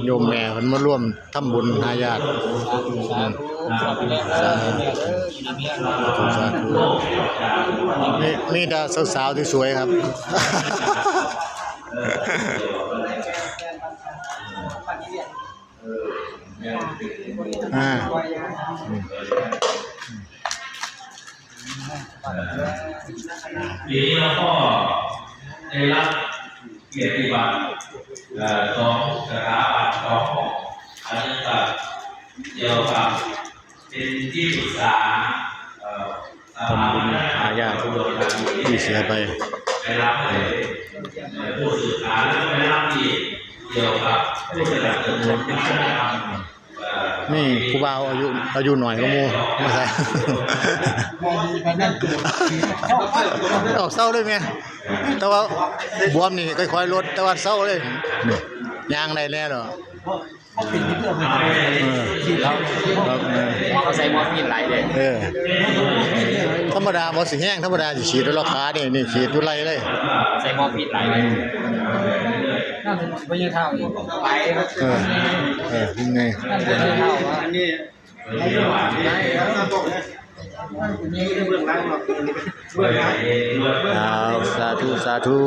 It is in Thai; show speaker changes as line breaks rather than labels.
โยมแม่เพิ่นมาร่วมทำบุญหาญาติสาธุมีแต่สาวๆที่สวยครับ
ปีนี้เราก็ได้รับเกียรติบัตรของสถาบันของอันนี้ก็เกี่ยวกับเป็นที่ปรึกษา
ทำบุญหาญาติที่เสียไป
ได้รับผู้สื่อสารและได้รับที่เกี่ยวกับผู้สนับสนุนนะครับ
นี่ผู้บ่าวอายุหน่อยก็มูไม่ใช่ออกเศร้าเลยไหมแต่ว่าบวมนี่ค่อยๆลดแต่ว่าเศร้าเลยยางได้แน่หรอ
เขาใส่มอร์ฟีนไหลเลย
ธรรมดาบอสิแห้งธรรมดาสิฉีดด้วยราคาเนี่ยนี่ฉีดด้วยไรเลย
ใส่มอร์ฟีนไหลเลยน่าจะไม่ยืดเท่าอีกไป
ยังไง
อันนี้
สาธุ